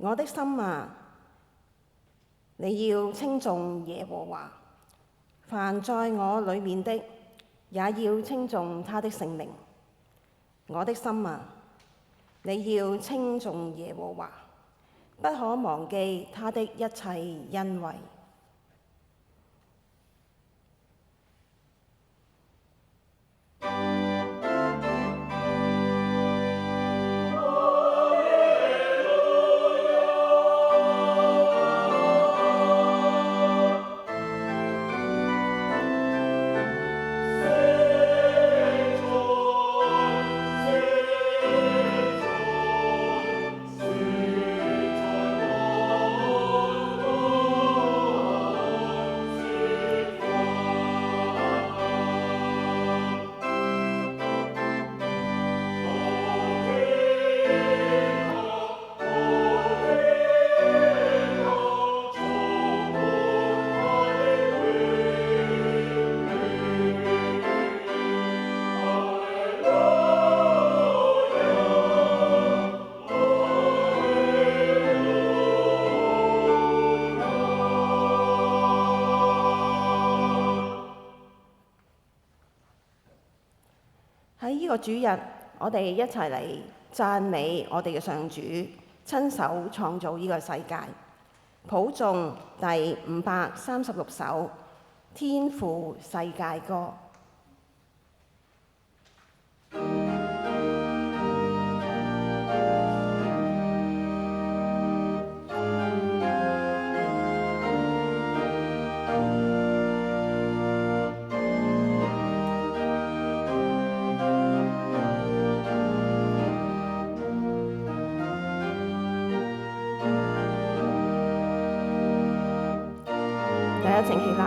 我的心啊，你要稱頌耶和華，凡在我裏面的，也要稱頌他的聖名。我的心啊，你要稱頌耶和華，不可忘記他的一切恩惠。喺呢個主日，我哋一齊嚟讚美我哋嘅上主，親手創造呢個世界，譜頌第536首《天父世界歌》。請起立。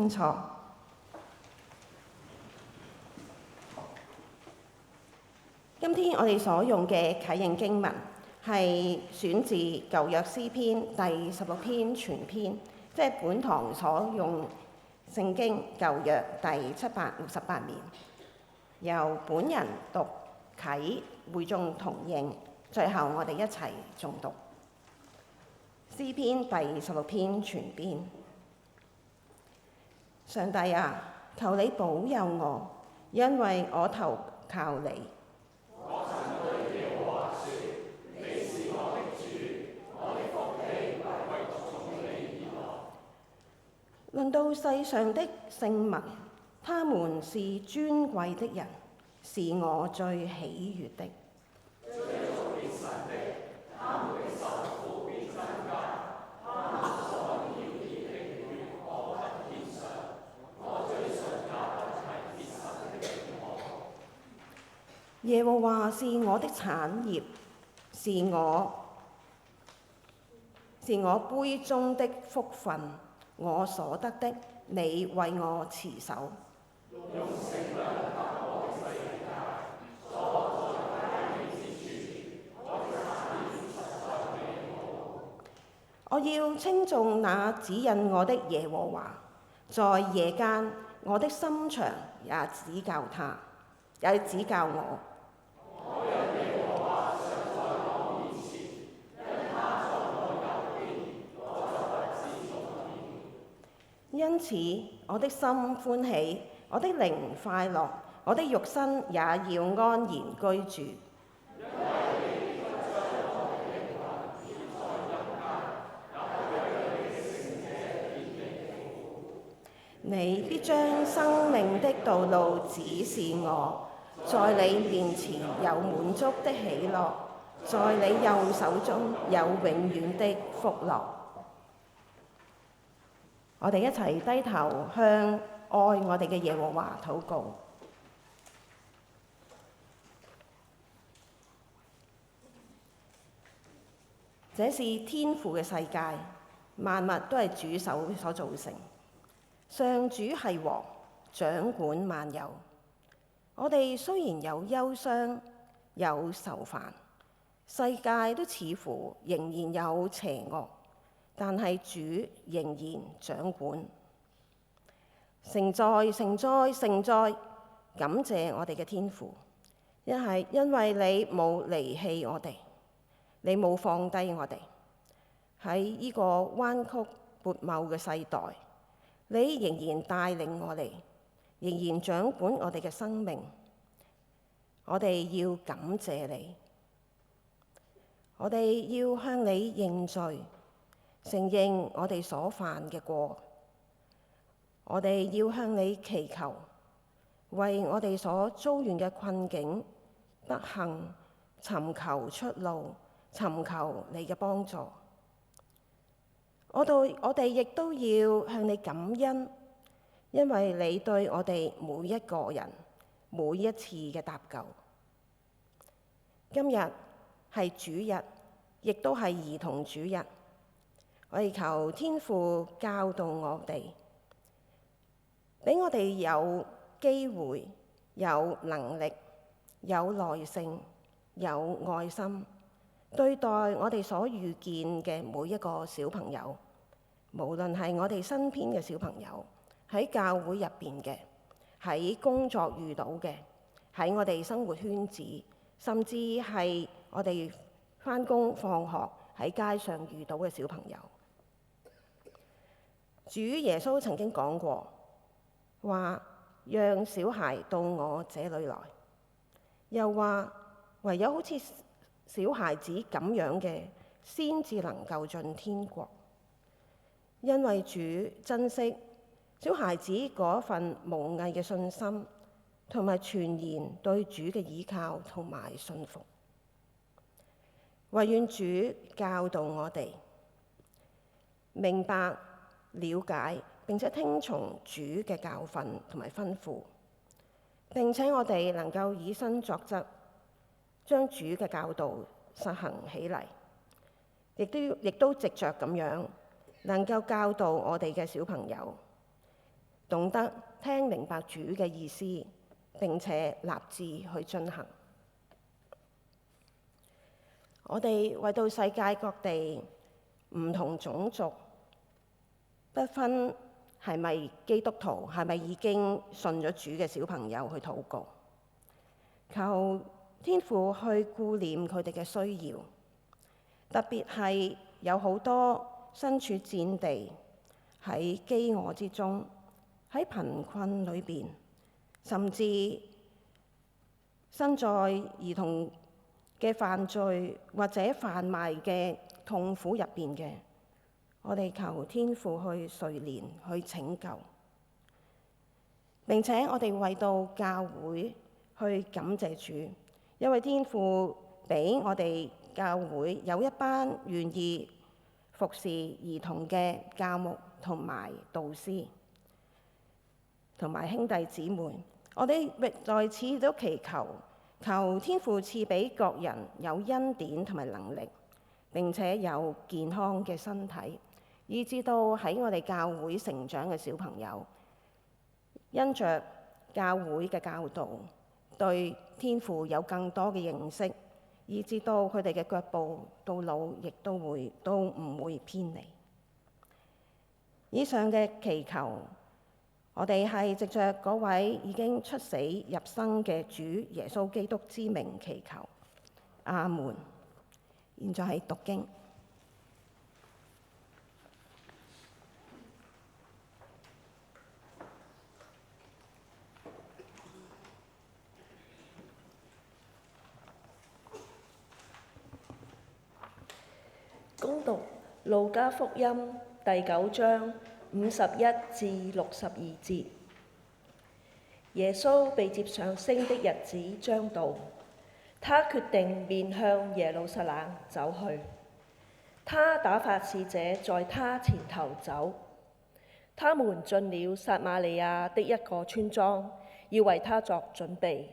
清楚。今天我哋所用嘅啟應經文係選自舊約詩篇第16篇全篇，即係本堂所用聖經舊約第768年，由本人讀啟，會眾同應，最後我哋一齊誦讀詩篇第16篇全篇。上帝啊，求你保佑我，因為我投靠你。我曾對耶和華說：你是我的主，我的福氣唯從你而來。論到世上的聖民，他們是尊貴的人，是我最喜悅的。追逐別神的，他們的愁苦必增加，他們所要結的血我不獻上，我嘴唇也不提別神的名號。耶和華是我的產業，是我杯中的福分，我所得的，你為我持守。用繩量度我的世界，坐在佳美之處，我的產業實在美好。我要稱頌那指引我的耶和華，在夜間我的心腸也指教我。我讓耶和華常在我面前，因他在我右邊，我就不致動搖。因此，我的心歡喜，我的靈快樂，我的肉身也要安然居住。因為你必將我的靈魂貼在陰間，也不讓你的聖者見你的苦。你必將生命的道路指示我，在你面前有滿足的喜樂，在你右手中有永遠的福樂。我哋一齊低頭向愛我哋嘅耶和華禱告。這是天父嘅世界，萬物都係主手所造成。上主係王，掌管萬有。我哋雖然有憂傷，有愁煩，世界都似乎仍然有邪惡，但係主仍然掌管。聖哉，聖哉，聖哉！感謝我哋嘅天父，因為你冇離棄我哋，你冇放低我哋。喺呢個彎曲悖謬嘅世代，你仍然帶領我哋，仍然掌管我哋嘅生命。我哋要感謝你，我哋要向你認罪，承認我哋所犯嘅過。我哋要向你祈求，為我哋所遭遇嘅困境、不幸尋求出路，尋求你嘅幫助。我哋亦都要向你感恩，因為你對我哋每一個人每一次嘅搭救。今日係主日，亦都係兒童主日。我哋求天父教導我哋，俾我哋有機會、有能力、有耐性、有愛心，對待我哋所遇見嘅每一個小朋友，無論係我哋身邊嘅小朋友，喺教會入邊嘅，喺工作遇到嘅，喺我哋生活圈子，甚至係我哋返工放學喺街上遇到嘅小朋友。主耶穌曾經講過，話讓小孩到我這裏來，又話唯有好似小孩子咁樣嘅，先至能夠進天國。因為主珍惜小孩子嗰份無偽嘅信心，同埋全然對主嘅依靠同埋信服。唯願主教導我哋明白、了解並且聽從主嘅教訓同埋吩咐，並且我哋能夠以身作則，將主嘅教導實行起嚟，亦都藉着咁樣能夠教導我哋嘅小朋友，懂得聽明白主嘅意思，並且立志去進行。我哋為到世界各地唔同種族，不分係咪基督徒，係咪已經信咗主嘅小朋友去禱告，求天父去顧念佢哋嘅需要，特別係有好多身處戰地，喺饑餓之中，喺貧困裏邊，甚至身在兒童嘅犯罪或者販賣嘅痛苦入邊嘅，我哋求天父去垂憐，去拯救。並且我哋為到教會去感謝主，因為天父俾我哋教會有一班願意服侍兒童嘅教牧同埋導師同埋兄弟姊妹。我哋亦在此都祈求，求天父賜俾各人有恩典同埋能力，並且有健康嘅身體，以至到喺我哋教會成長嘅小朋友，因着教會嘅教導，對天父有更多嘅認識，以至到佢哋嘅腳步到老，亦都唔會偏離。以上嘅祈求，我哋係藉着嗰位已經出死入生嘅主耶穌基督之名祈求，阿門。現在係讀經。恭讀路加福音第9章51至62節。耶穌被接上升的日子將到，他決定面向耶路撒冷走去。他打發使者在他前頭走，他們進了撒瑪利亞的一個村莊，要為他作準備。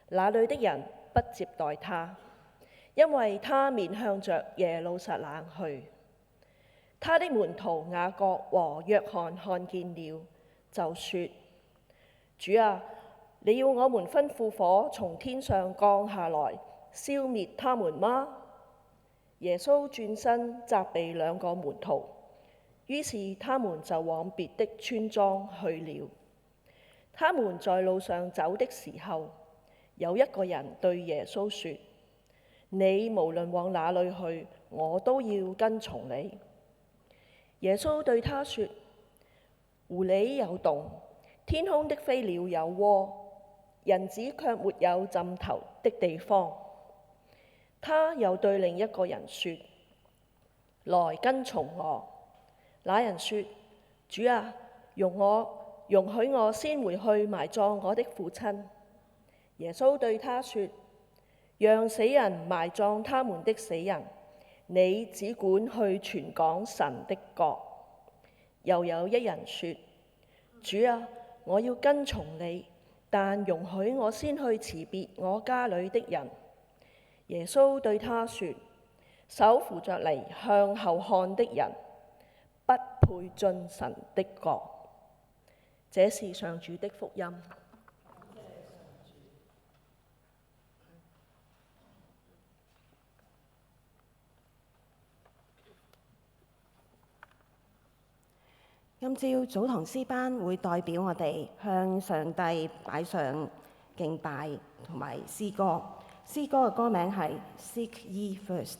那裏的人不接待他，因為他面向着耶路撒冷去。他的門徒雅各和約翰看見了，就說：主啊，你要我們吩咐火從天上降下來，消滅他們嗎？耶穌轉身責備兩個門徒，於是他們就往別的村莊去了。他們在路上走的時候，有一個人對耶穌說：你無論往哪裏去，我都要跟從你。耶穌對他說：狐狸有洞，天空的飛鳥有窩，人子卻沒有枕頭的地方。他又對另一個人說：來跟從我。那人說：主啊，容許我先回去埋葬我的父親。耶穌對他說：讓死人埋葬他們的死人，你只管去傳講神的國。又有一人說：主啊，我要跟從你，但容許我先去辭別我家裏的人。耶穌對他說：手扶着犁向後看的人，不配進神的國。這是上主的福音。今朝早堂詩班會代表我哋向上帝擺上敬拜同埋詩歌。詩歌嘅歌名係《Seek Ye First》。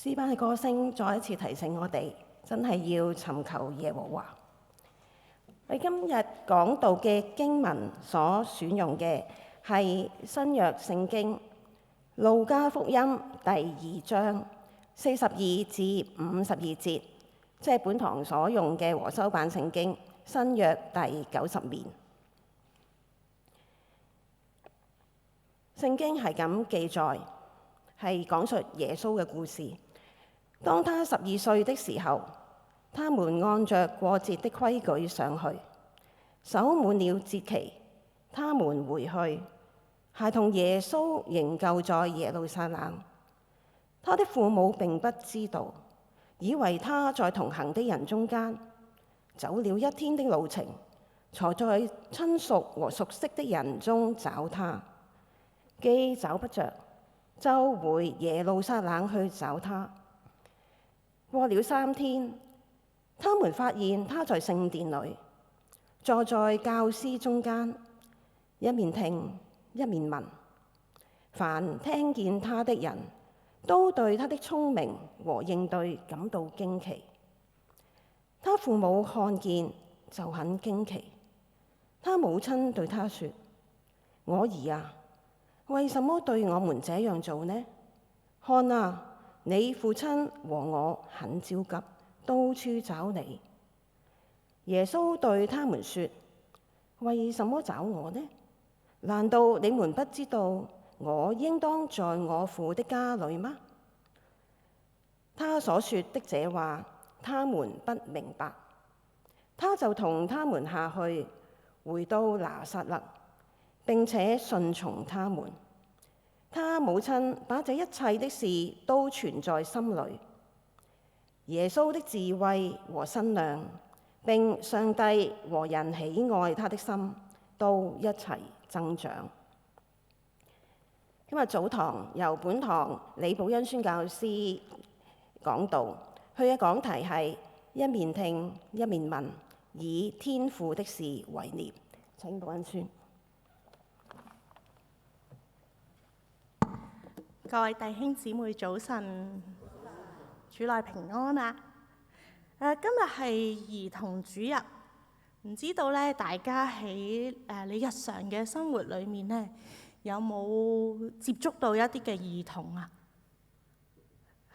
詩班嘅歌聲再一次提醒我哋，真係要尋求耶和華。喺今日講道嘅經文所選用嘅係新約聖經路加福音第2章42至52節，即係本堂所用嘅和修版聖經新約第90面。聖經係咁記載，係講述耶穌嘅故事。當他12歲的時候，他們按着過節的規矩上去，守滿了節期，他們回去。孩童耶穌仍舊在耶路撒冷，他的父母並不知道，以為他在同行的人中間。走了一天的路程，才在親屬和熟悉的人中找他。既找不着，就回耶路撒冷去找他。過了3天，他們發現他在聖殿裏，坐在教師中間，一面聽一面問。凡聽見他的人都對他的聰明和應對感到驚奇。他父母看見就很驚奇。他母親對他說：我兒啊，為什麼對我們這樣做呢？看啊，你父親和我很焦急，到處找你。耶穌對他們說：為什麼找我呢？難道你們不知道我應當在我父的家裏嗎？他所說的這話，他們不明白。他就同他們下去，回到拿撒勒，並且順從他們。他母親把這一切的事都存在心裏。耶穌的智慧和身量，並上帝和人喜愛他的心，都一齊增長。今日早堂由本堂李寶恩宣教師講道，佢嘅講題係一面聽一面問，以天父的事為念。請寶恩宣。各位弟兄姊妹早晨，主內平安啊！今日係兒童主日，唔知道咧，大家喺你日常嘅生活裏面咧，有冇接觸到一啲嘅兒童啊？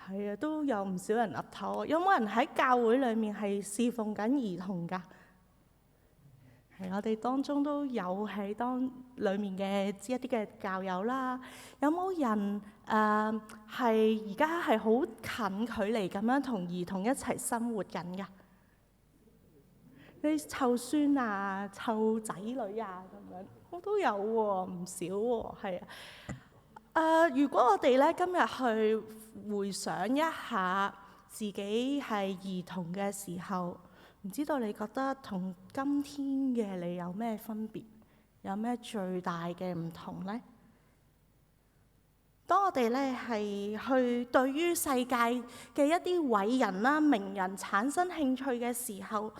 係啊，都有唔少人岌頭。有冇人喺教會裏面係侍奉緊兒童㗎？係，我哋當中都有喺當裏面嘅一啲嘅教友啦。有冇人係而家係好近距離咁樣同兒童一齊生活緊㗎？你湊孫啊、湊仔女啊咁樣，我都有喎，唔少喎，係啊。如果我哋咧今日去回想一下自己係兒童嘅時候，唔知道你覺得同今天嘅你有咩分別？有咩最大嘅唔同呢？當我哋咧係去對於世界嘅一啲偉人啦、名人產生興趣嘅時候，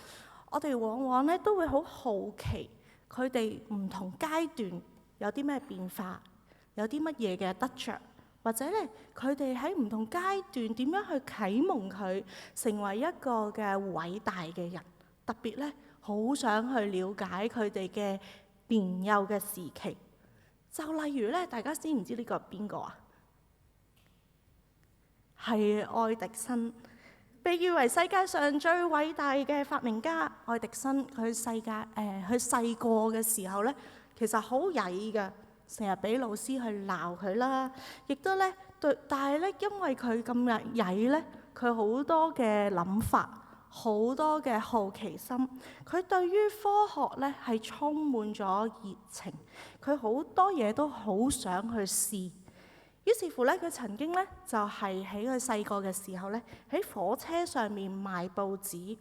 我哋往往咧都會好好奇佢哋唔同階段有啲咩變化，有啲乜嘢嘅得着，或者咧佢哋喺唔同階段點樣去啟蒙佢成為一個嘅偉大嘅人。特別咧好想去了解佢哋嘅年幼嘅時期。就例如咧，大家知唔知呢個係邊個啊？係愛迪生，被譽為世界上最偉大嘅發明家。愛迪生佢細個嘅時候咧，其實好曳㗎，成日俾老師去鬧佢啦，亦都咧但係咧因為佢咁曳咧，佢好多嘅諗法，好多嘅好奇心，佢對於科學咧係充滿咗熱情，佢好多嘢都好想去試。於是乎咧，佢曾經咧就係喺佢細個嘅時候咧，喺火車上面賣報紙。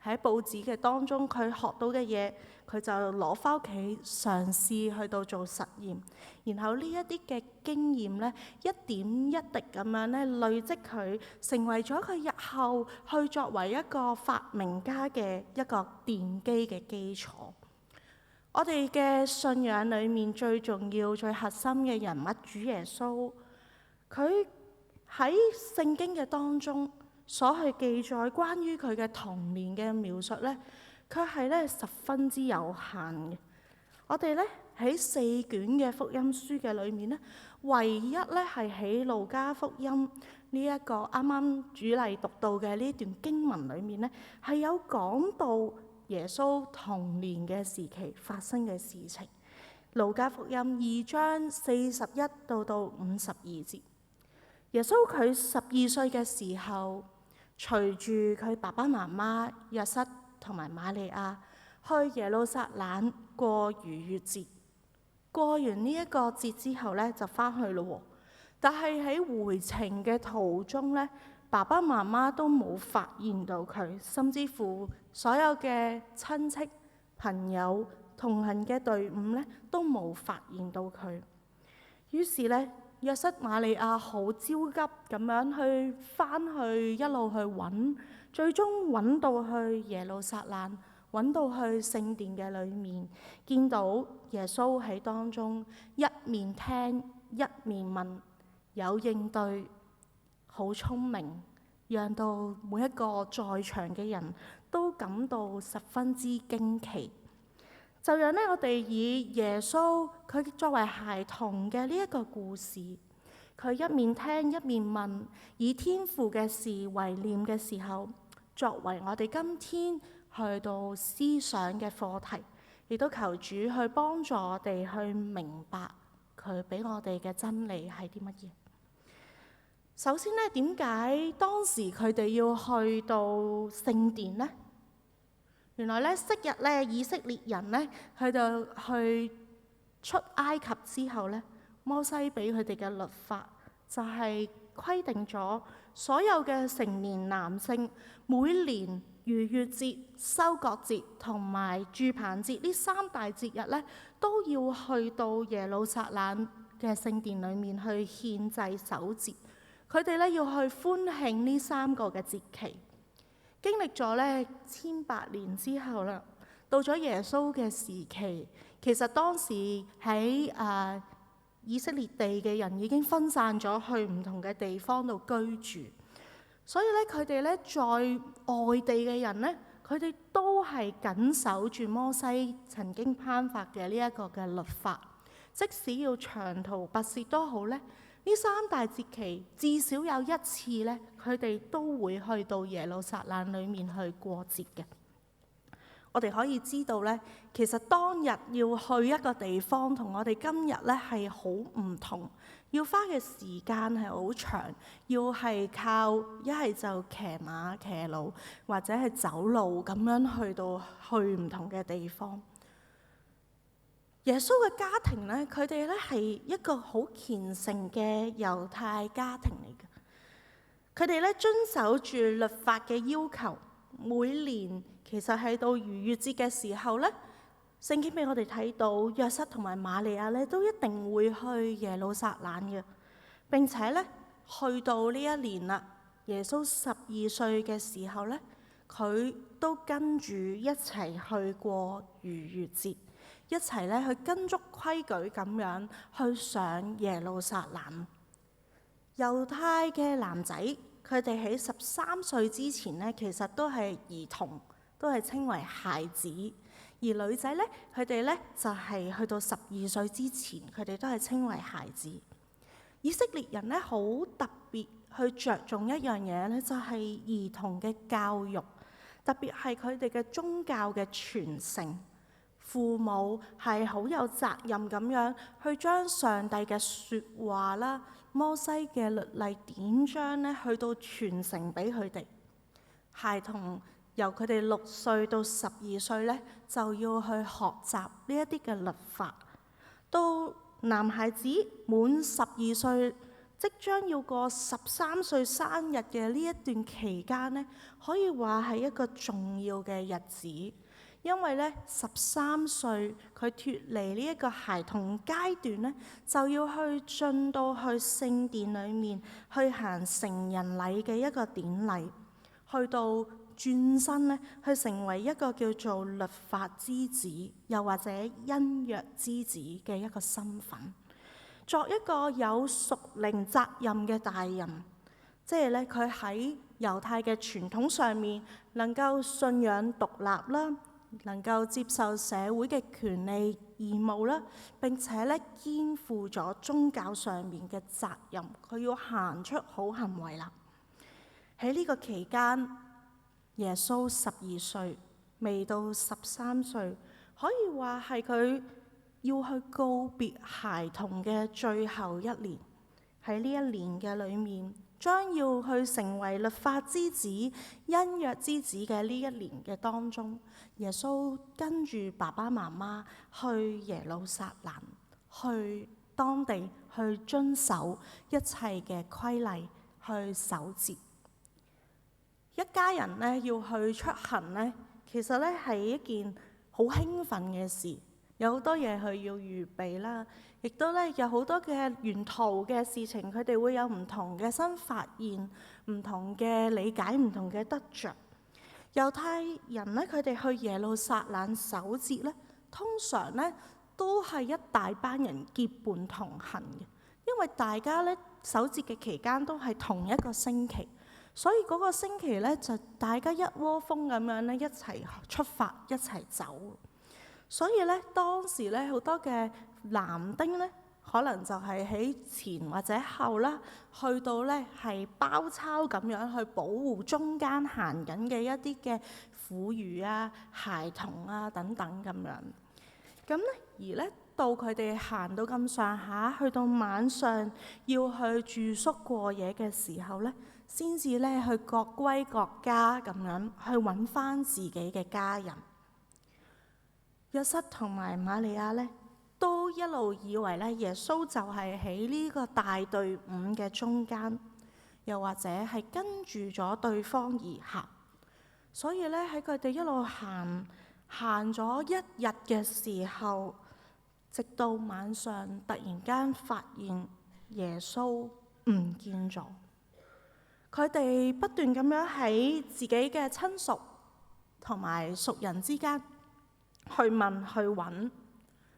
喺報紙嘅當中，佢學到嘅嘢，佢就攞翻屋企嘗試去到做實驗，然後呢一啲嘅經驗咧，一點一滴咁樣咧累積佢，成為咗佢日後去作為一個發明家嘅一個奠基嘅基礎。我哋嘅信仰裏面最重要、最核心嘅人物主耶穌，佢喺聖經嘅當中所去記載關於佢嘅童年嘅描述呢，卻係咧十分之有限嘅。我哋咧喺4卷嘅福音書嘅裏面呢，唯一咧係喺路加福音呢一個啱啱主禮讀到嘅呢段經文裏面呢，係有講到耶穌童年嘅時期發生嘅事情。路加福音2章41到52節，耶穌佢12歲嘅時候，隨住佢爸爸媽媽約瑟同埋瑪利亞去耶路撒冷過逾越節。過完呢一個節之後呢，就翻去咯。但係喺回程嘅途中呢，爸爸媽媽都冇發現到佢，甚至乎所有嘅親戚朋友同行嘅隊伍呢，都冇發現到佢。於是呢，約瑟瑪利亞好焦急咁樣去翻去一路去揾，最終揾到去耶路撒冷，揾到去聖殿嘅裏面，見到耶穌喺當中，一面聽一面問，有應對，好聰明，讓到每一個在場嘅人都感到十分之驚奇。就讓我哋以耶穌佢作為孩童嘅呢一個故事，佢一面聽一面問，以天父嘅事為念嘅時候，作為我哋今天去到思想嘅課題，亦都求主去幫助我哋去明白佢俾我哋嘅真理係啲乜嘢。首先呢，點解當時佢哋要去到聖殿呢？原來呢，昔日呢，以色列人呢，佢就去出埃及之後呢，摩西俾佢哋嘅律法就係規定咗所有嘅成年男性每年逾越節、收割節同埋住棚節呢3大節日呢，都要去到耶路撒冷嘅聖殿裏面去獻祭守節。佢哋呢，要去歡慶呢3個嘅節期。經歷咗呢1800年之後啦，到咗耶穌嘅時期，其實當時喺以色列地嘅人已經分散咗去唔同嘅地方度居住，所以咧佢哋咧在外地嘅人呢，佢哋都係緊守住摩西曾經頒發嘅呢一個嘅律法，即使要長途跋涉都好咧。呢3大節期至少有一次呢，佢哋都會去到耶路撒冷裏面去過節嘅。我哋可以知道呢，其實當日要去一個地方同我哋今日呢係好唔同，要花嘅時間係好長，要係靠一係就騎馬騎驢，或者係走路咁樣去唔同嘅地方。耶穌嘅家庭呢，佢哋呢係一個好虔誠嘅猶太家庭嚟嘅。佢哋呢遵守住律法嘅要求，每年其實係到逾越節嘅時候呢，聖經俾我哋睇到約瑟同埋瑪利亞呢都一定會去耶路撒冷嘅。並且呢，去到呢一年啦，耶穌12歲嘅時候呢，佢都跟住一齊去過逾越節。一齊咧去跟足規矩咁樣去上耶路撒冷。猶太嘅男仔，佢哋喺13歲之前呢，其實都係兒童，都係稱為孩子；而女仔呢，佢哋呢就係去到12歲之前，佢哋都係稱為孩子。以色列人呢，好特別去着重一樣嘢呢，就係兒童嘅教育，特別係佢哋嘅宗教嘅傳承。父母係好有責任咁樣去將上帝嘅説話啦、摩西嘅律例典章咧，去到傳承俾佢哋。孩童由佢哋6歲到12歲咧，就要去學習呢一啲嘅律法。到男孩子滿12歲，即將要過13歲生日嘅呢一段期間呢，可以話係一個重要嘅日子。因為咧13歲佢脫離呢一個孩童階段咧，就要去進到去聖殿裏面去行成人禮嘅一個典禮，去到轉身咧去成為一個叫做律法之子，又或者恩約之子嘅一個身份，作一個有屬靈責任嘅大人，即係咧佢喺猶太嘅傳統上面能夠信仰獨立啦，能夠接受社會嘅權利義務啦，並且咧肩負咗宗教上面嘅責任，佢要行出好行為啦。喺呢個期間，耶穌12歲，未到13歲，可以話係佢要去告別孩童嘅最後一年。喺呢一年嘅裏面，將要去成為律法之子、恩約之子嘅呢一年嘅當中，耶穌跟住爸爸媽媽去耶路撒冷，去當地去遵守一切嘅規例，去守節。一家人呢要去出行呢，其實呢係一件好興奮嘅事，有好多嘢佢要預備啦，亦都呢有好多嘅沿途嘅事情，佢哋會有唔同嘅新發現、唔同嘅理解、唔同嘅得着。猶太人呢，佢哋去耶路撒冷守節呢，通常呢都係一大班人結伴同行嘅，因為大家呢守節嘅期間都係同一個星期。所以嗰個星期咧，就大家一窩蜂咁樣咧，一齊出發，一齊走。所以咧，當時咧好多嘅男丁咧，可能就係喺前或者後啦，去到咧係包抄咁樣去保護中間行緊嘅一啲嘅婦孺啊、孩童啊等等咁樣。咁咧，而咧到佢哋行到咁上下，去到晚上要去住宿過夜嘅時候咧，先至咧去各歸各家咁樣去揾翻自己嘅家人。約瑟同埋瑪利亞咧，都一路以為咧耶穌就係喺呢個大隊伍嘅中間，又或者係跟住咗對方而行。所以咧喺佢哋一路行咗一日嘅時候，直到晚上突然間發現耶穌唔見咗。佢哋不斷咁樣喺自己嘅親屬同埋熟人之間去問去揾，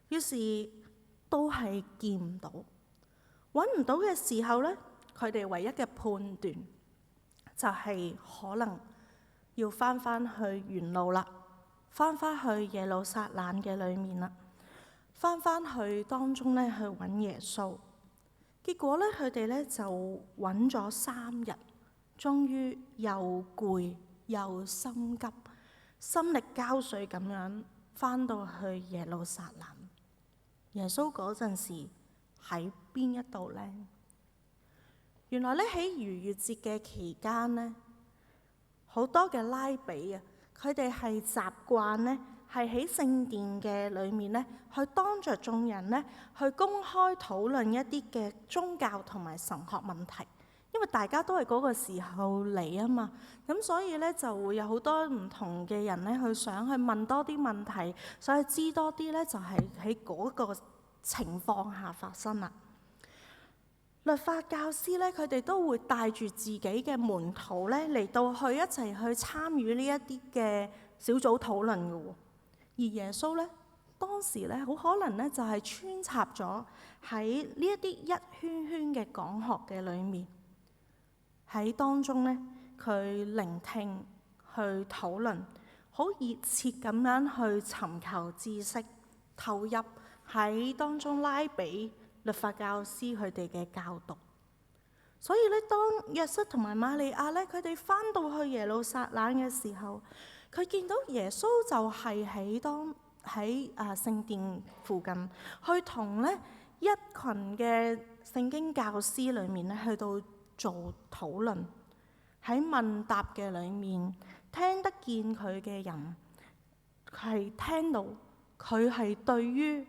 於是都係見唔到。揾唔到嘅時候呢，佢哋唯一嘅判斷就係可能要翻去原路啦，翻去耶路撒冷嘅裏面啦，翻去當中呢去揾耶穌。結果呢，佢哋呢就揾咗3日。終於又攰又心急，心力交瘁咁樣返到去耶路撒冷。耶穌嗰陣時喺邊一度呢？原來咧喺逾越節嘅期間呢，好多嘅拉比啊，佢哋係習慣呢，係喺聖殿嘅裏面呢，去當着眾人呢，去公開討論一啲嘅宗教同埋神學問題。因為大家都係嗰個時候嚟啊嘛，咁所以咧就會有好多唔同嘅人咧去想去問多啲問題，想去知多啲咧，就係喺嗰個情況下發生啦。律法教師咧，佢哋都會帶住自己嘅門徒咧嚟到去一齊去參與呢一啲嘅小組討論嘅喎。而耶穌咧當時咧好可能咧就係穿插咗喺呢一啲一圈圈嘅講學嘅裡面。喺當中呢，佢聆聽、去討論，好熱切咁樣去尋求知識，投入喺當中拉比律法教師佢哋嘅教導。所以咧，當約瑟同埋瑪利亞咧，佢哋返到去耶路撒冷嘅時候，佢見到耶穌就係喺聖殿附近，去同咧一群嘅聖經教師裏面咧去到做討論。喺問答嘅裏面，聽得見佢嘅人係聽到佢係對於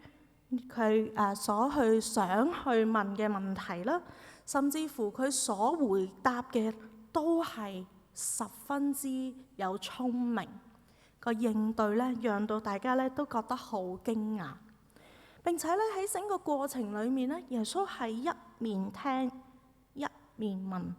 佢所去想去問嘅問題啦，甚至乎佢所回答嘅都係十分之有聰明，個應對咧，讓到大家咧都覺得好驚訝。並且咧喺整個過程裏面咧，耶穌係一面聽一面問。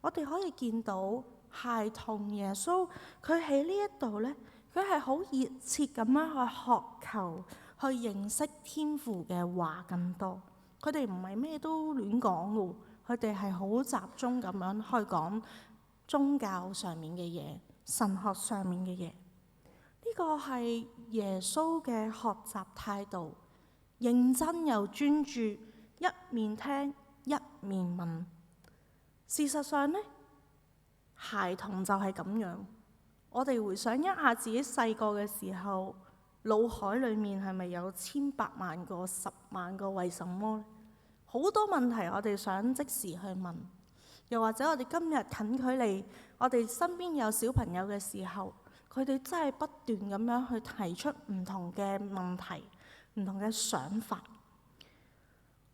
我哋可以見到孩童耶穌佢喺呢一度咧，佢係好熱切咁樣去學求，去認識天父嘅話更多。佢哋唔係咩都亂講嘅，佢哋係好集中咁樣去講宗教上面嘅嘢、神學上面嘅嘢。呢個係耶穌嘅學習態度，認真又專注，一面聽一面問。事實上呢，孩童就係咁樣。我哋回想一下自己細個嘅時候，腦海裡面係咪有千百萬個、10萬個為什麼呢？好多問題我哋想即時去問，又或者我哋今日近距離，我哋身邊有小朋友嘅時候，佢哋真係不斷咁樣去提出唔同嘅問題、唔同嘅想法。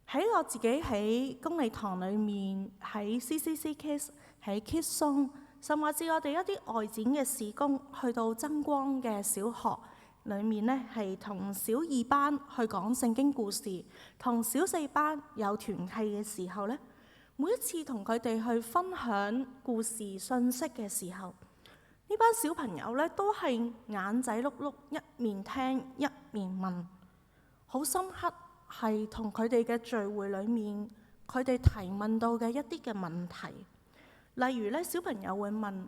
喺我自己喺公理堂裏面，喺 CCC Kids、喺 Kids Zone，甚至我哋一啲外展嘅事工，去到增光嘅小學裏面呢，係同小2班去講聖經故事，同小4班有團契嘅時候呢，每一次同佢哋去分享故事信息嘅時候，呢班小朋友呢都係眼仔碌碌，一面聽一面問，好深刻。係同佢哋嘅聚會裏面，佢哋提問到嘅一啲嘅問題，例如咧，小朋友會問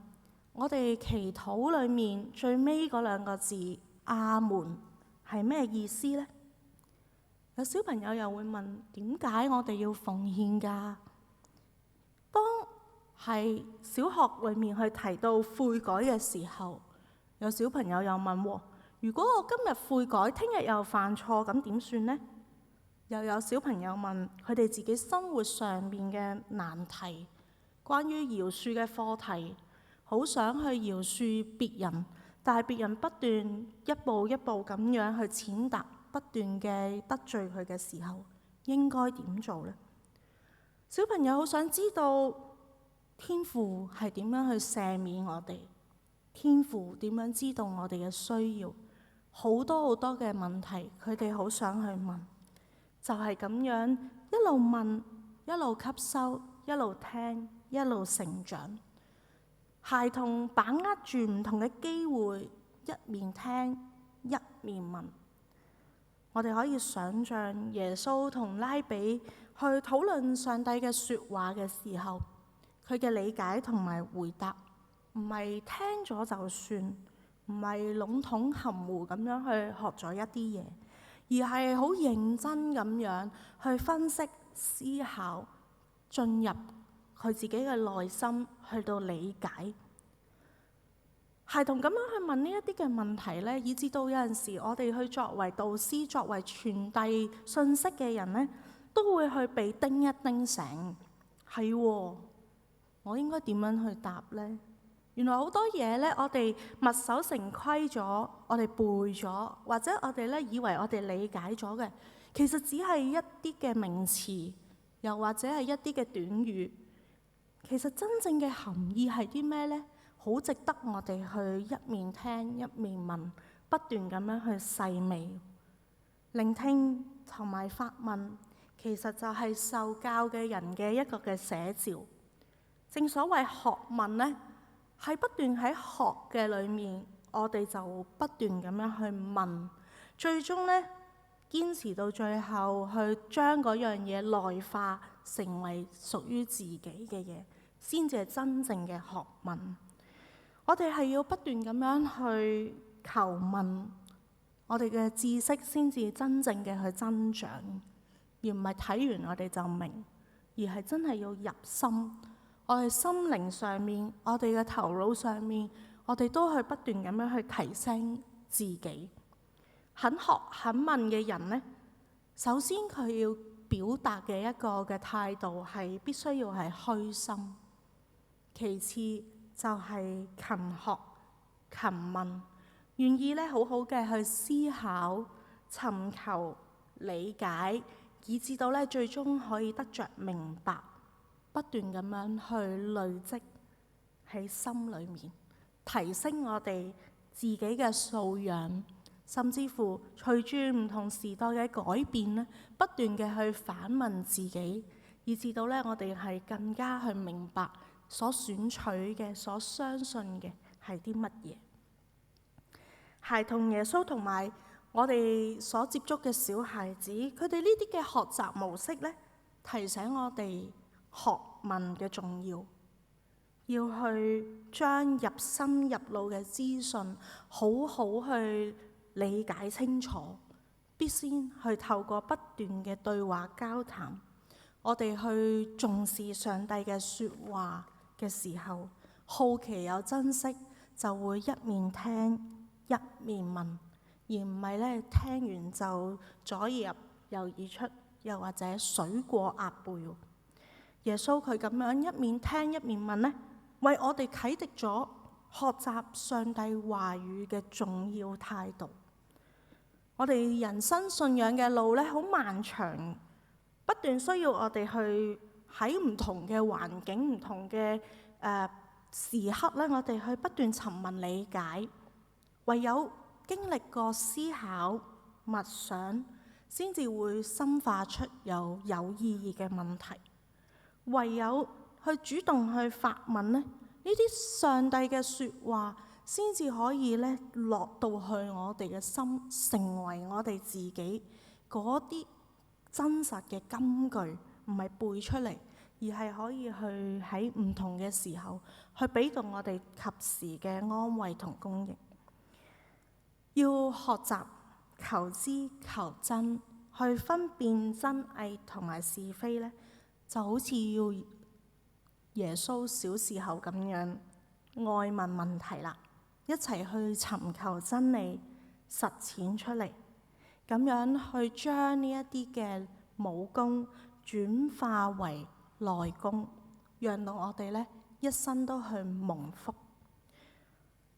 我哋祈禱裏面最尾嗰2個字阿門係咩意思呢？有小朋友又會問點解我哋要奉獻㗎？當係小學裏面去提到悔改嘅時候，有小朋友又問如果我今日悔改，聽日又犯錯，咁點算呢？又有小朋友問佢哋自己生活上面嘅難題，關於饒恕嘅課題，好想去饒恕別人，但係別人不斷一步一步咁樣去踐踏，不斷嘅得罪佢嘅時候，應該點做呢？小朋友好想知道天父係點樣去赦免我哋，天父點樣知道我哋嘅需要，好多好多嘅問題，佢哋好想去問。就係咁樣一路問，一路吸收，一路聽，一路成長。孩童把握住唔同嘅機會，一面聽一面問。我哋可以想像耶穌同拉比去討論上帝嘅説話嘅時候，佢嘅理解同埋回答唔係聽咗就算，唔係籠統含糊咁樣去學咗一啲嘢，而係好認真咁樣去分析、思考，進入佢自己嘅內心，去到理解。孩童咁樣去問呢一啲嘅問題呢，以至到有陣時我哋去作為導師、作為傳遞信息嘅人呢，都會去被叮一叮醒。係喎，我應該點樣去答呢？原來好多嘢呢，我哋墨守成規咗，我哋背咗，或者我哋呢以為我哋理解咗嘅，其實只係一啲嘅名詞，又或者係一啲嘅短語。其實真正嘅含義係啲咩呢？好值得我哋去一面聽一面問，不斷咁樣去細味、聆聽同埋發問，其實就係受教嘅人嘅一個嘅寫照。正所謂學問呢，係不斷喺學嘅裏面，我哋就不斷咁樣去問，最終呢，堅持到最後，去將嗰樣嘢內化成為屬於自己嘅嘢，先至係真正嘅學問。我哋係要不斷咁樣去求問，我哋嘅知識先至真正嘅去增長，而唔係睇完我哋就明，而係真係要入心。我哋心靈上面，我哋嘅頭腦上面，我哋都去不斷咁樣去提升自己。肯學肯問嘅人呢，首先佢要表達嘅一個嘅態度係必須要係虛心，其次就係勤學勤問，願意咧好好嘅去思考、尋求、理解，以至到咧最終可以得着明白，不斷咁樣去累積喺心裏面，提升我哋自己嘅素養，甚至乎隨住唔同時代嘅改變咧，不斷嘅去反問自己，以至到咧我哋係更加去明白所選取嘅、所相信嘅係啲乜嘢。孩童耶穌同埋我哋所接觸嘅小孩子，佢哋呢啲嘅學習模式咧，提醒我哋學問嘅重要，要去將入心入腦嘅資訊好好去理解清楚，必先去透過不斷嘅對話交談，我哋去重視上帝嘅説話嘅時候，好奇有珍惜，就會一面聽一面問，而唔係咧聽完就左耳入右耳出，又或者水過鴨背。耶穌佢咁樣一面聽一面問呢，為我哋啟迪咗學習上帝話語嘅重要態度。我哋人生信仰嘅路咧好漫長，不斷需要我哋去喺唔同嘅環境、唔同嘅時刻咧，我哋去不斷尋問理解。唯有經歷過思考、默想，先至會深化出有意義嘅問題。唯有去主動去發問呢啲上帝嘅説話，先至可以咧落到去我哋嘅心，成為我哋自己嗰啲真實嘅金句，唔係背出嚟，而係可以去喺唔同嘅時候去俾到我哋及時嘅安慰同供應。要學習求知求真，去分辨真偽同埋是非呢，就好似要耶穌小時候咁樣愛問問題啦，一齊去尋求真理，實踐出嚟，咁樣去將呢一啲嘅武功轉化為內功，讓到我哋呢一生都去蒙福。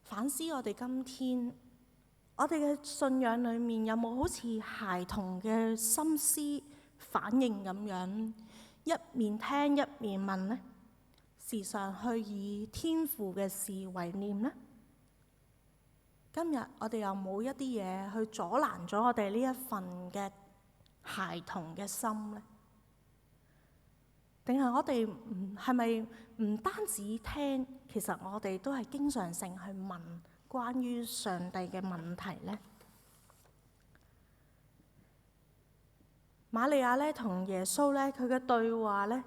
反思我哋今天，我哋嘅信仰裏面有冇好似孩童嘅心思反應咁樣，一面聽一面問呢？時常去以天父嘅事為念呢？今日我哋有冇一啲嘢去阻攔咗我哋呢一份嘅孩童嘅心呢？定係我哋係咪唔單止聽，其實我哋都係經常性去問關於上帝嘅問題呢？瑪利亞咧同耶穌咧佢嘅對話咧，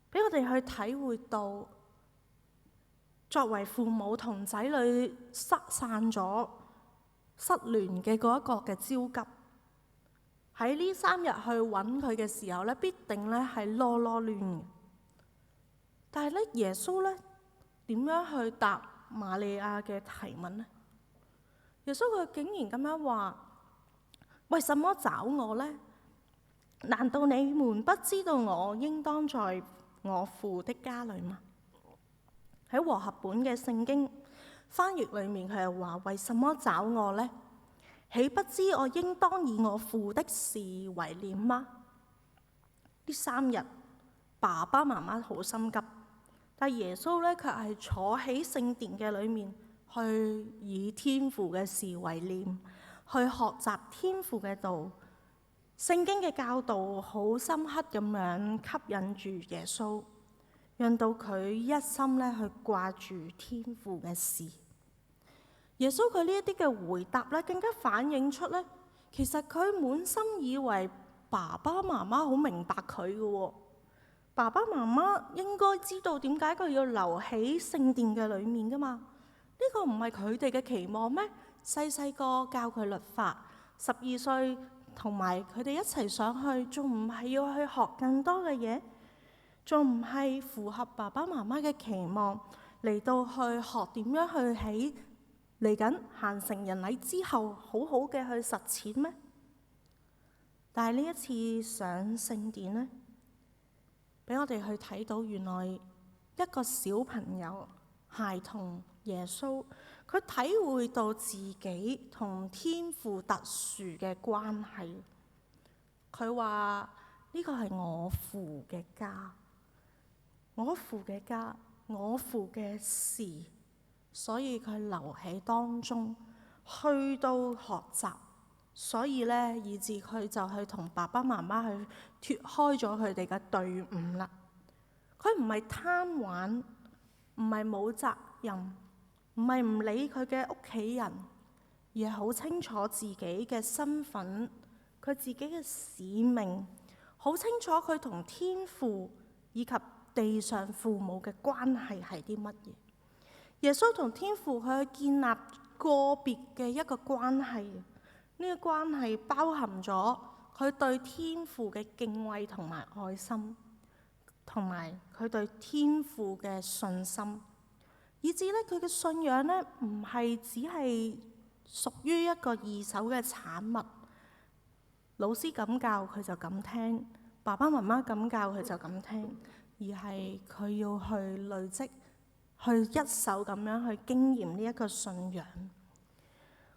俾我哋去體會到，作為父母同仔女失散咗、失聯嘅嗰一個嘅焦急，喺呢3日去揾佢嘅時候咧，必定咧係囉囉攣嘅。但係咧，耶穌咧點樣去答瑪利亞嘅提問呢？耶穌佢竟然咁樣話：為什麼找我呢？難道你們不知道我應當在我父的家裏嗎？喺和合本嘅聖經翻譯裏面，佢係話：為什麼找我呢？豈不知我應當以我父的事為念嗎？呢3日爸爸媽媽好心急，但耶穌咧卻係坐喺聖殿嘅裏面，去以天父嘅事為念，去學習天父嘅道。聖經嘅教導好深刻咁樣吸引住耶穌，讓到佢一心咧去掛住天父嘅事。耶穌佢呢一啲嘅回答咧，更加反映出咧，其實佢滿心以為爸爸媽媽好明白佢嘅喎。爸爸媽媽應該知道點解佢要留喺聖殿嘅裏面噶嘛？呢個唔係佢哋嘅期望咩？細細個教佢律法，12歲同埋佢哋一齊上去，仲唔係要去學更多嘅嘢？仲唔係符合爸爸媽媽嘅期望，嚟到去學點樣去喺嚟緊行成人禮之後，好好嘅去實踐咩？但係呢一次上聖殿呢，俾我哋去睇到原來一個小朋友孩童耶穌，佢體會到自己同天父特殊嘅關係。佢話呢個係我父嘅家，我父嘅家，我父嘅事，所以佢留喺當中，去到學習，所以咧以至佢就去同爸爸媽媽去脫開咗佢哋嘅隊伍啦。佢唔係貪玩，唔係冇責任，唔係唔理佢嘅屋企人，而係好清楚自己嘅身份，佢自己嘅使命，好清楚佢同天父以及地上父母嘅關係係啲乜嘢。耶穌同天父佢去建立個別嘅一個關係，呢個關係包含咗佢對天父嘅敬畏同埋愛心，同埋佢對天父嘅信心，以至咧佢嘅信仰咧唔係只係屬於一個二手嘅產物。老師咁教佢就咁聽，爸爸媽媽咁教佢就咁聽，而係佢要去累積，去一手咁樣去經驗呢一個信仰。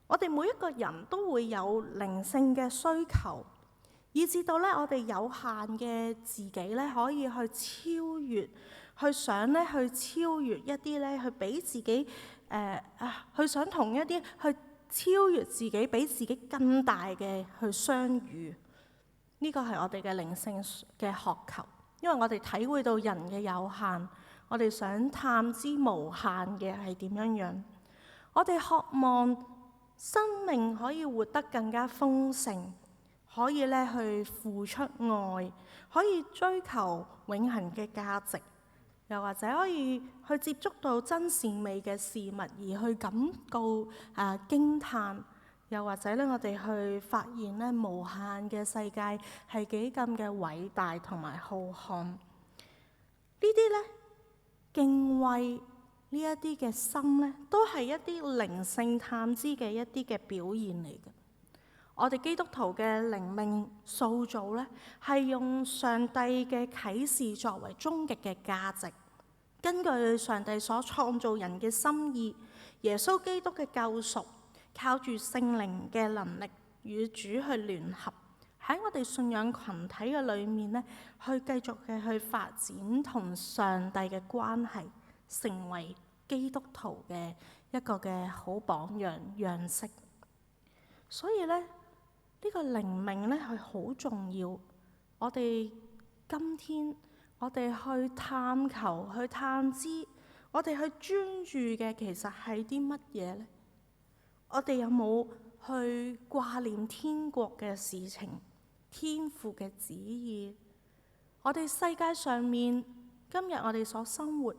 我哋每一個人都會有靈性嘅需求，以至到咧我哋有限嘅自己咧可以去超越，去想咧去超越一啲咧，去俾自己去想同一啲去超越自己，比自己更大嘅去相遇。呢個係我哋嘅靈性嘅渴求，因為我哋體會到人嘅有限，我哋想探知無限嘅係點樣樣。我哋渴望生命可以活得更加豐盛，可以咧去付出愛，可以追求永恆嘅價值，又或者可以去接觸到真善美嘅事物，而去感到驚嘆，又或者咧我哋去發現咧無限嘅世界係幾咁嘅偉大同埋浩瀚。呢啲咧敬畏呢一啲嘅心咧，都係一啲靈性探知嘅一啲嘅表現嚟嘅。我哋基督徒嘅靈命塑造咧，係用上帝嘅啟示作為終極嘅價值，根據上帝所創造人嘅心意，耶穌基督嘅救贖，靠住聖靈嘅能力與主去聯合，喺我哋信仰群體嘅裏面咧，去繼續嘅去發展同上帝嘅關係，成為基督徒嘅一個嘅好榜樣樣式。所以咧，呢個靈命咧係好重要。我哋今天我哋去探求、去探知，我哋去專注嘅其實係啲乜嘢呢？我哋有冇去掛念天國嘅事情、天父嘅旨意？我哋世界上面今日我哋所生活，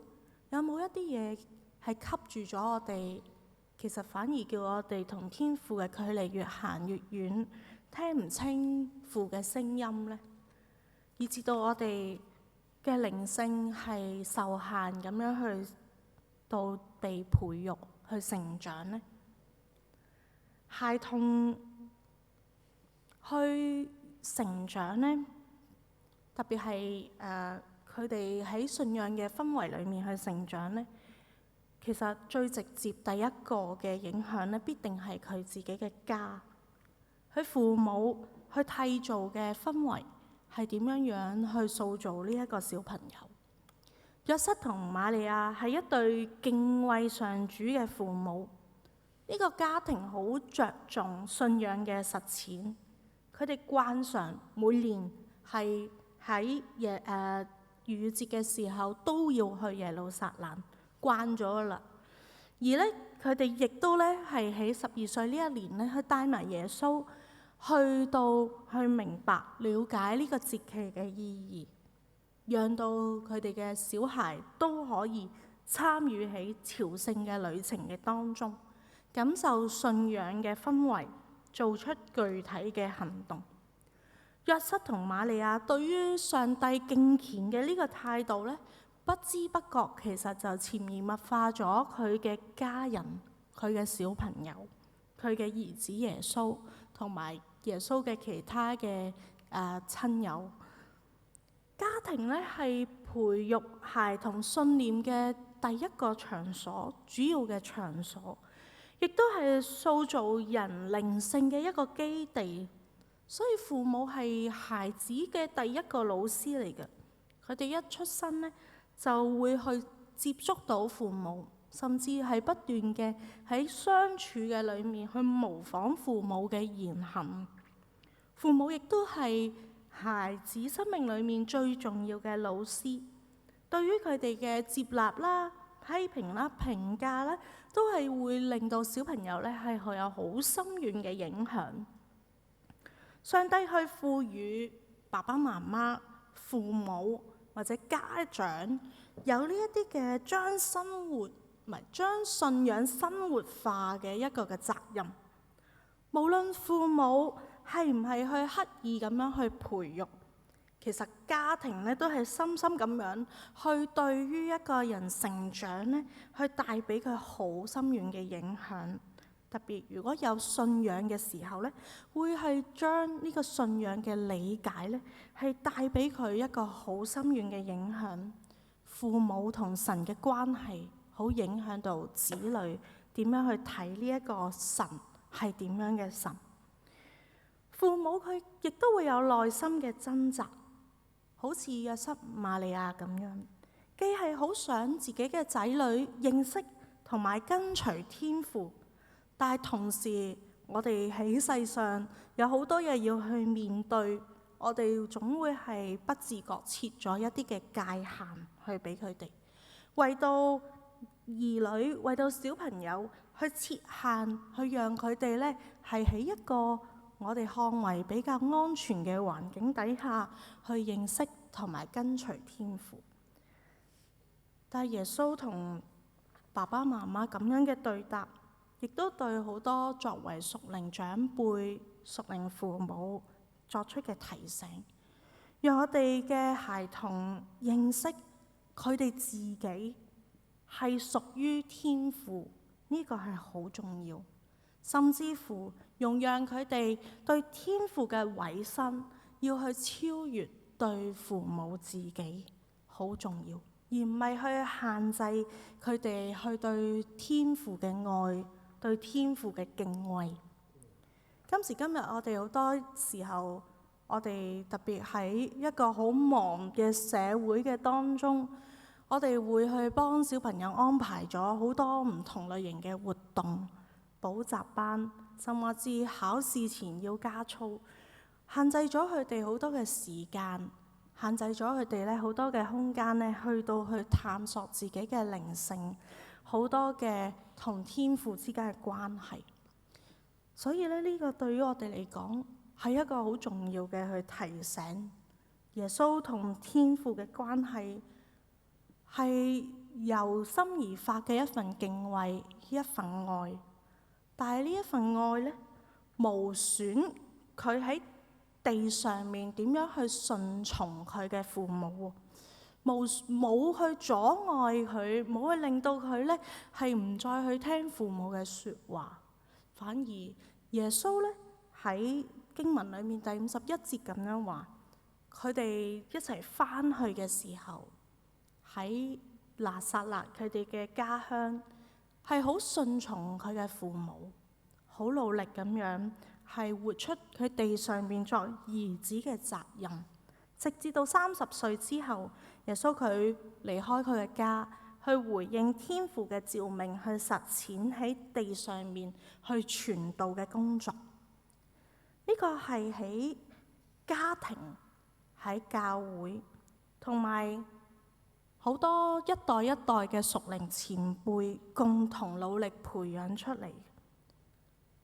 有冇一啲嘢係吸住咗我哋？其實反而叫我哋同天父嘅距離越行越遠，聽唔清父嘅聲音呢，以至到我哋嘅靈性係受限咁樣去到被培育去成長呢？孩童去成長呢，特別係佢哋喺信仰嘅氛圍裡面去成長呢，其實最直接第一個嘅影響呢，必定係佢自己嘅家，佢父母去締造嘅氛圍係點樣樣去塑造呢一個小朋友。約瑟同瑪利亞係一對敬畏上主嘅父母，呢個家庭好着重信仰嘅實踐，佢哋慣常每年係喺逾越節嘅時候都要去耶路撒冷，慣咗啦。而咧佢哋亦都咧係喺12歲呢一年咧，去帶埋耶穌去到去明白了解呢個節期嘅意義，讓到佢哋嘅小孩都可以參與喺朝聖嘅旅程嘅當中，感受信仰嘅氛圍，做出具體嘅行動。約瑟同瑪利亞對於上帝敬虔嘅呢個態度咧，不知不覺其實就潛移默化咗佢嘅家人、佢嘅小朋友、佢嘅兒子耶穌同埋耶穌嘅其他嘅親友。家庭咧係培育孩童信念嘅第一個場所，主要嘅場所，亦都係塑造人靈性嘅一個基地。所以父母係孩子嘅第一個老師嚟嘅，佢哋一出生咧就會去接觸到父母，甚至係不斷嘅喺相處嘅裏面去模仿父母嘅言行。父母亦都係孩子生命裏面最重要嘅老師，對於佢哋嘅接納啦、批評啦、評價啦，都係會令到小朋友咧係有好深遠嘅影響。上帝去賦予爸爸媽媽、父母或者家長有呢一啲嘅將信仰生活化嘅一個嘅責任。無論父母係唔係去刻意咁樣去培育，其實家庭咧都係深深咁樣去對於一個人成長咧，去帶俾佢好深遠嘅影響。特別如果有信仰嘅時候咧，會係將呢個信仰嘅理解咧，係帶俾佢一個好深遠嘅影響。父母同神嘅關係，好影響到子女點樣去睇呢一個神係點樣嘅神。父母佢亦都會有內心嘅掙扎，好似約瑟瑪利亞咁樣，既係好想自己嘅仔女認識同埋跟隨天父，但係同時我哋喺世上有好多嘢要去面對，我哋總會係不自覺設咗一啲嘅界限去俾佢哋，為到兒女、為到小朋友去設限，去讓佢哋呢係喺一個我哋看為比較安全嘅環境底下去認識同埋跟隨天父。但係耶穌同爸爸媽媽咁樣嘅對答，亦都對好多作為屬靈長輩、屬靈父母作出嘅提醒，讓我哋嘅孩童認識佢哋自己係屬於天父，呢個係好重要。甚至乎讓佢哋對天父嘅委身要去超越對父母自己，好重要，而唔係去限制佢哋去對天父嘅愛、對天父嘅敬畏。今時今日我哋好多時候，我哋特別喺一個好忙嘅社會嘅當中，我哋會去幫小朋友安排咗好多唔同類型嘅活動、補習班，甚至考試前要加操，限制咗佢哋好多嘅時間，限制咗佢哋咧好多嘅空間咧，去探索自己嘅靈性，好多嘅同天父之間嘅關係。所以咧，呢個對於我哋嚟講係一個好重要嘅去提醒，耶穌同天父嘅關係係由心而發嘅一份敬畏，一份愛。但係呢一份愛呢，無損佢喺地上面點樣去順從佢嘅父母，冇去阻礙佢，冇去令到佢呢係唔再去聽父母嘅説話。反而耶穌呢喺經文裏面第51節咁樣話，佢哋一齊翻去嘅時候，喺拿撒勒佢哋嘅家鄉，係好順從佢嘅父母，好努力咁樣係活出佢地上面作兒子嘅責任，直至到30歲之後，耶穌佢離開佢嘅家，去回應天父嘅召命，去實踐喺地上面去傳道嘅工作。呢個係喺家庭、喺教會同埋好多一代一代嘅屬靈前輩共同努力培養出嚟，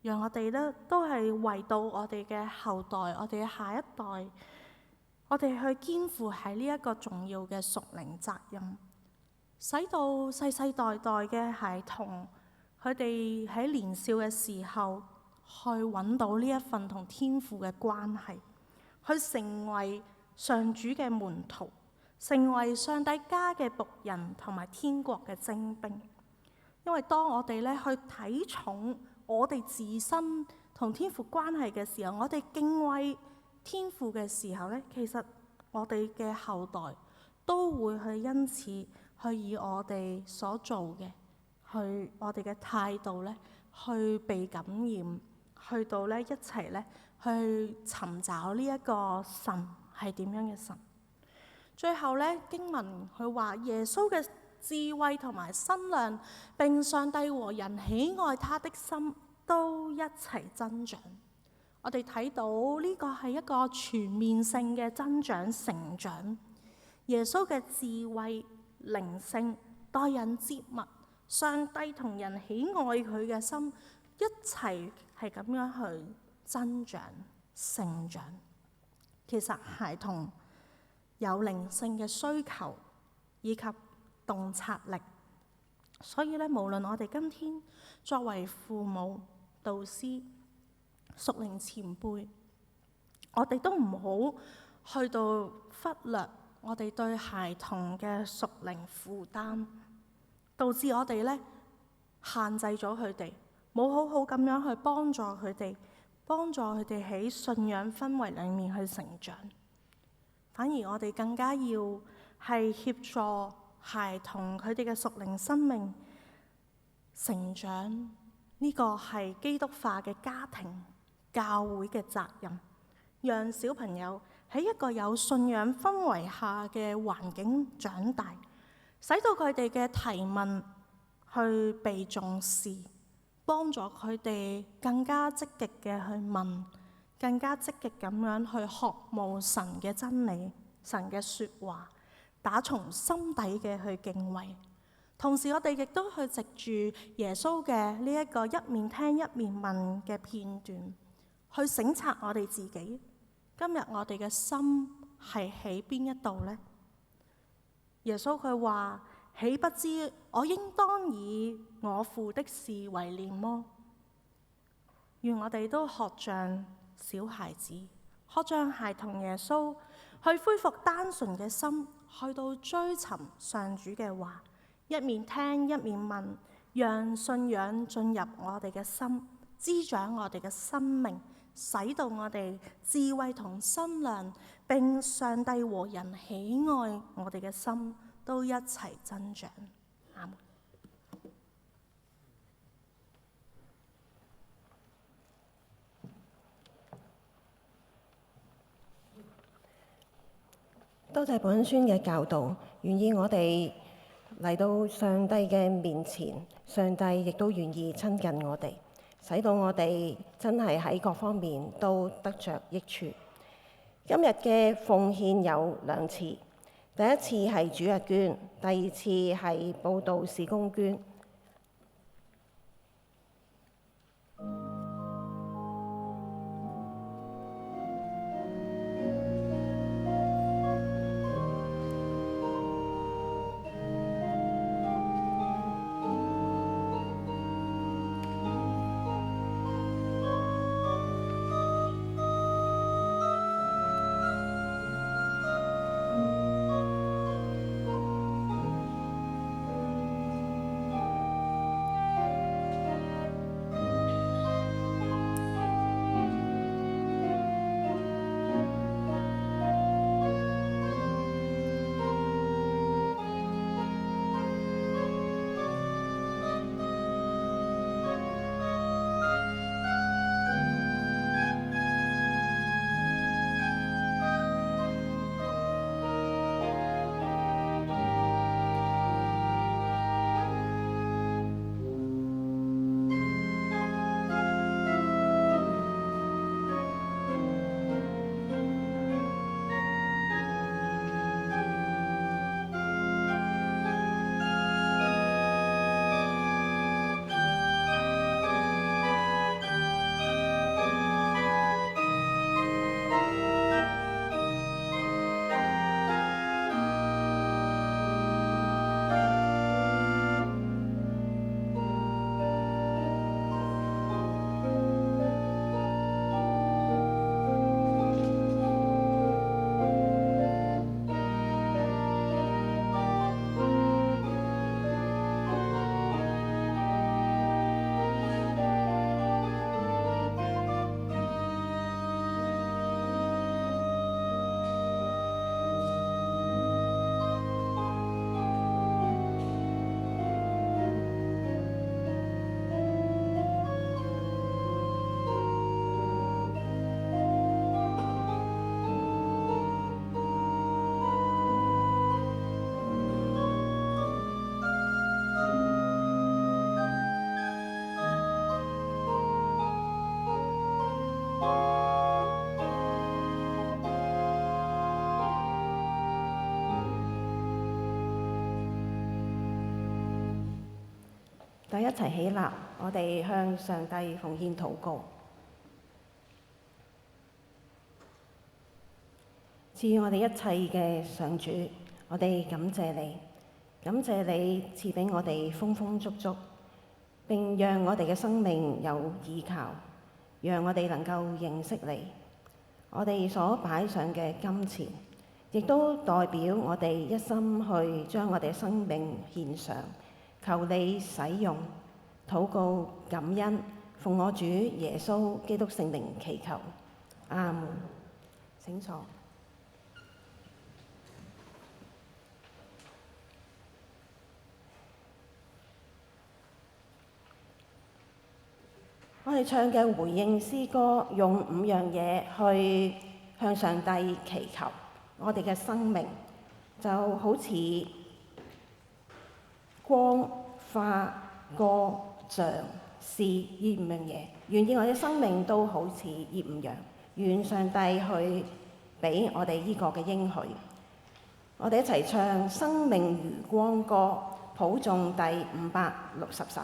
讓我哋咧都係為到我哋嘅後代、我哋嘅下一代，我哋去肩負喺呢一個重要嘅屬靈責任，使到世世代代嘅孩童，佢哋喺年少嘅時候去揾到呢一份同天父嘅關係，去成為上主嘅門徒，成為上帝家嘅僕人同埋天國嘅精兵。因為當我哋咧去睇重我哋自身同天父關係嘅時候，我哋敬畏天父嘅時候咧，其實我哋嘅後代都會去因此去以我哋所做嘅，去我哋嘅態度咧，去被感染，去到咧一齊咧去尋找呢一個神係點樣嘅神。最後咧，經文佢話耶穌嘅智慧同埋身量，並上帝和人喜愛他的心都一齊增長。我哋睇到呢個係一個全面性嘅增長成長。耶穌嘅智慧、靈性、待人接物、上帝同人喜愛佢嘅心，一齊係咁樣去增長成長。其實孩童有靈性嘅需求以及洞察力。所以咧，無論我哋今天作為父母、導師、屬靈前輩，我哋都唔好去到忽略我哋對孩童嘅屬靈負擔，導致我哋咧限制咗佢哋，冇好好咁樣去幫助佢哋喺信仰氛圍裡面去成長。反而我哋更加要係協助孩童佢哋嘅屬靈生命成長，呢個係基督化嘅家庭教會嘅責任，讓小朋友喺一個有信仰氛圍下嘅環境長大，使到佢哋嘅提問去被重視，幫助佢哋更加積極嘅去問，更加積極咁樣去學慕神嘅真理、神嘅說話，打從心底嘅去敬畏。同時我哋亦都去藉住耶穌嘅呢一個一面聽一面問嘅片段，去省察我哋自己。今日我哋嘅心係喺邊一度呢？耶穌佢話：豈不知我應當以我父的事為念麼？願我哋都學像小孩子，學像孩童耶穌，去恢復單純嘅心，去到追尋上主嘅話，一面聽一面問，讓信仰進入我哋嘅心，滋長我哋嘅生命，使到我哋智慧同心量，並上帝和人喜愛我哋嘅心都一齊增長。阿們。多謝本宣嘅教導，願意我哋嚟到上帝嘅面前，上帝亦都願意親近我哋，使到我哋真係喺各方面都得着益處。今日嘅奉獻有2次，第一次係主日捐，第二次係佈道事工捐。就一齊起立，我哋向上帝奉獻禱告。慈賜我哋一切嘅上主，我哋感謝你，感謝你賜俾我哋豐豐足足，並讓我哋嘅生命有依靠，讓我哋能夠認識你。我哋所擺上嘅金錢，亦都代表我哋一心去將我哋嘅生命獻上，求你使用。禱告感恩，奉我主耶穌基督聖名祈求，阿門。請坐。我哋唱嘅回應詩歌，用5樣嘢去向上帝祈求。我哋嘅生命就好似光、花、歌、像、是呢5樣嘢，願意我哋生命都好似呢5樣，願上帝去俾我哋呢個嘅應許。我哋一齊唱《生命如光歌》，譜頌第560首。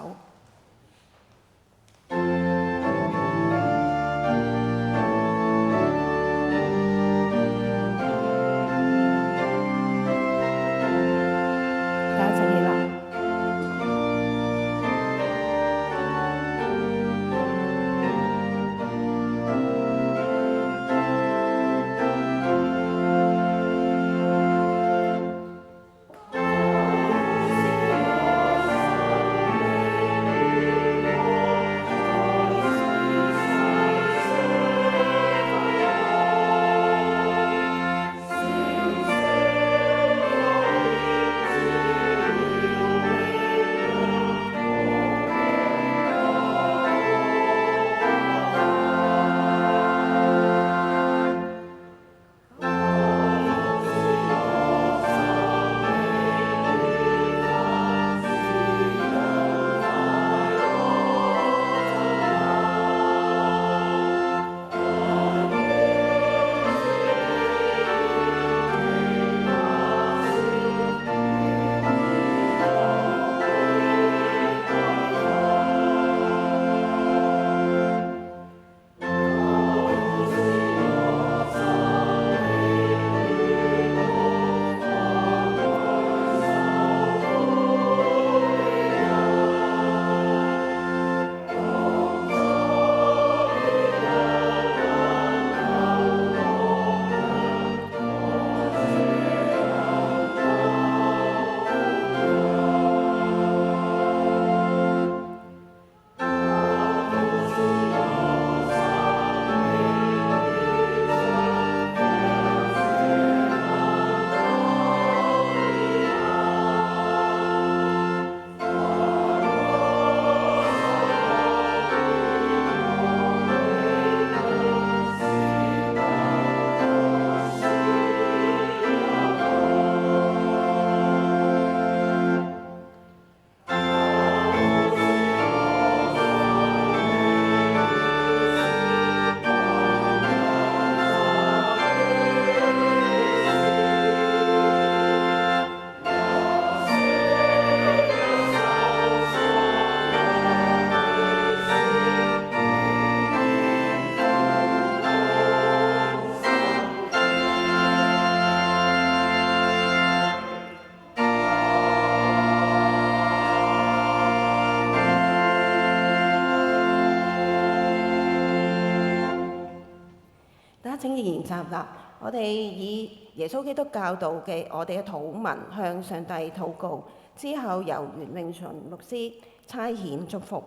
請研習啦！我哋以耶穌基督教導嘅我哋嘅禱文向上帝禱告，之後由袁永順牧師差遣祝福。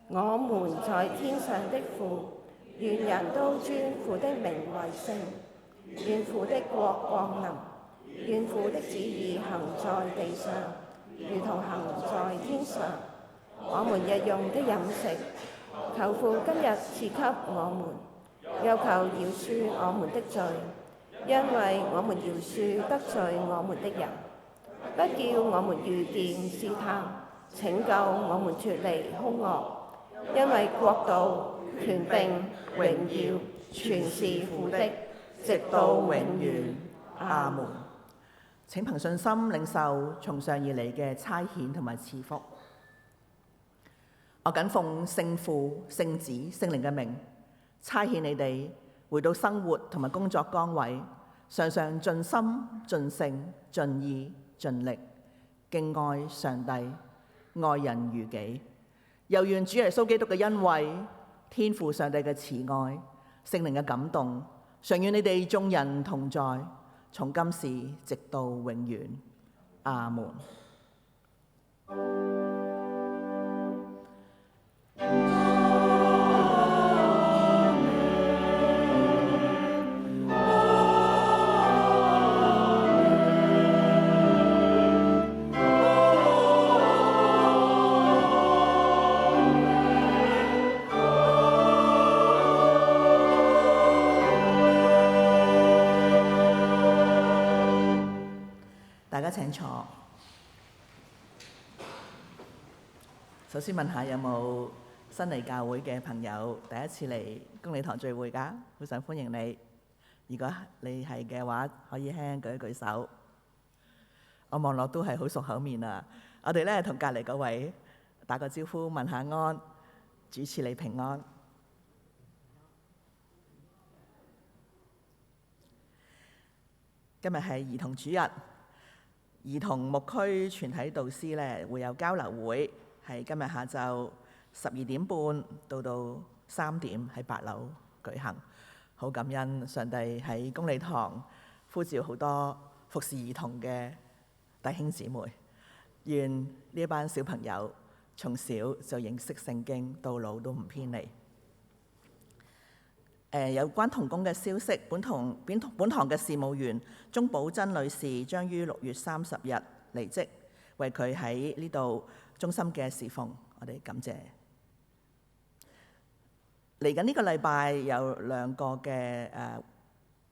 我們在天上的父，願人都尊父的名為聖，願父的國降臨，願父的旨意行在地上，如同行在天上。我們日用的飲食，求父今日賜給我們。又求饒恕我們的罪，因為我們饒恕得罪我們的人，不叫我們遇見試探，拯救我們脫離兇惡。因為國度、權柄、榮耀，全是父的，直到永遠。阿門。請憑信心領受從上而嚟嘅差遣同埋賜福。我謹奉聖父、聖子、聖靈嘅名，差遣你哋回到生活同埋工作崗位，常常盡心、盡性、盡意、盡力敬愛上帝，愛人如己。又願主耶穌基督嘅恩惠、天父上帝嘅慈愛、聖靈嘅感動，常與你哋眾人同在，從今時直到永遠。阿門。大家請坐。首先問下有冇新嚟教會嘅朋友第一次嚟公理堂聚會㗎？好想歡迎你。如果你係嘅話，可以輕輕舉一舉手。我望落都係好熟口面啊！我哋咧同隔離嗰位打個招呼，問下安，主持你平安。今日係兒童主日。兒童牧區全體導師咧會有交流會，係今日下晝12點半到3點喺8樓舉行。好感恩上帝喺公理堂呼召好多服侍兒童嘅弟兄姊妹，願呢一班小朋友從小就認識聖經，到老都唔偏離。有關同工嘅消息，本堂嘅事務員鍾寶珍女士將於6月30日離職，為佢喺呢度忠心嘅侍奉，我哋感謝。嚟緊呢個禮拜有2個嘅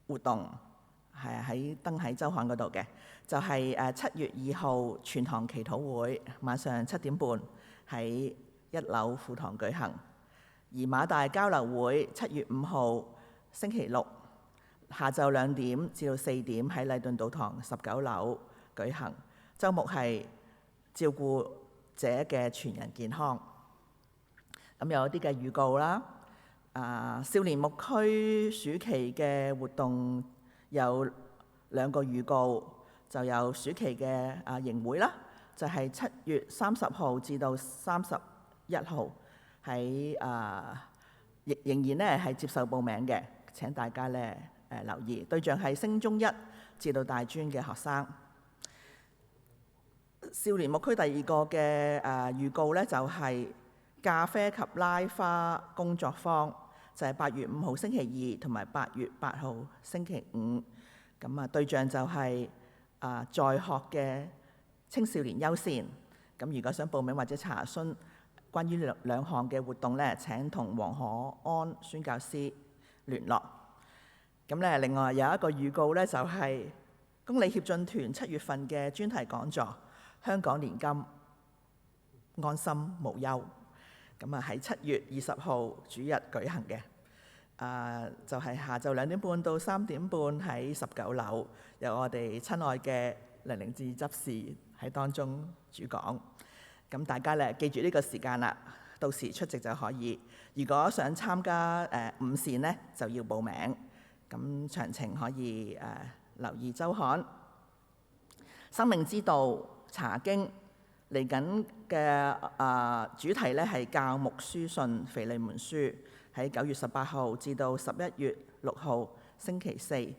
活動，係登喺周刊嗰度嘅，就係7月2號全堂祈禱會，晚上7點半喺1樓副堂舉行。而馬大交流會7月5號星期六下晝2點至到4點喺禮頓道堂19樓舉行。週目係照顧者嘅全人健康。咁有一啲嘅預告啦。少年牧區暑期嘅活動有2個預告，就有暑期嘅營會啦，就係7月30號至到31號。喺仍然咧係接受報名嘅，請大家咧留意。對象係升中1至到大專嘅學生。少年牧區第2個嘅預告咧就係咖啡及拉花工作坊，就係8月5號星期2同埋8月8號星期5。咁對象就係在學嘅青少年優先。咁如果想報名或者查詢關於2項嘅活動咧，請同黃可安宣教師聯絡。咁咧，另外有一個預告咧，就係公理協進團7月份嘅專題講座《香港年金安心無憂》。咁喺7月20號主日舉行嘅，就係下晝2點半到3點半喺19樓，由我哋親愛嘅梁凌志執事喺當中主講。咁大家咧記住呢個時間啦，到時出席就可以。如果想參加午膳呢，就要報名。咁詳情可以留意週刊。生命之道查經嚟緊嘅主題咧係教牧書信腓利門書，喺9月18號至到11月6號星期4，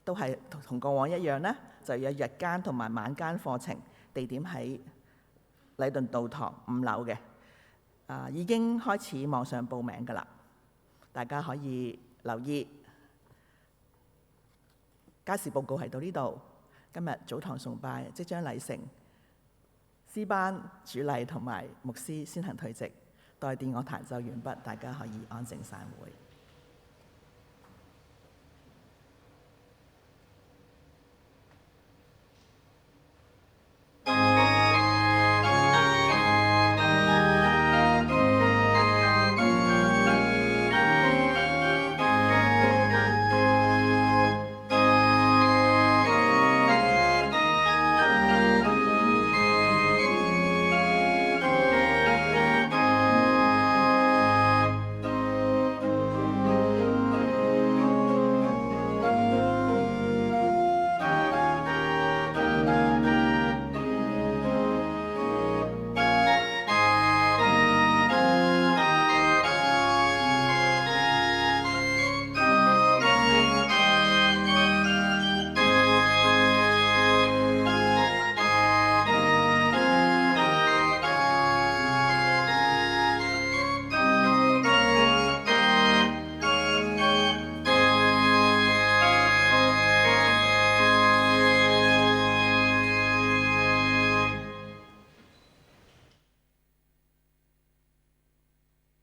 都係同過往一樣呢，就有日間同埋晚間課程，地點喺禮頓道堂5樓嘅。已經開始網上報名㗎啦，大家可以留意。家事報告係到呢度。今日早堂崇拜即將禮成，詩班主禮同埋牧師先行退席，待電樂彈奏完畢，大家可以安靜散會。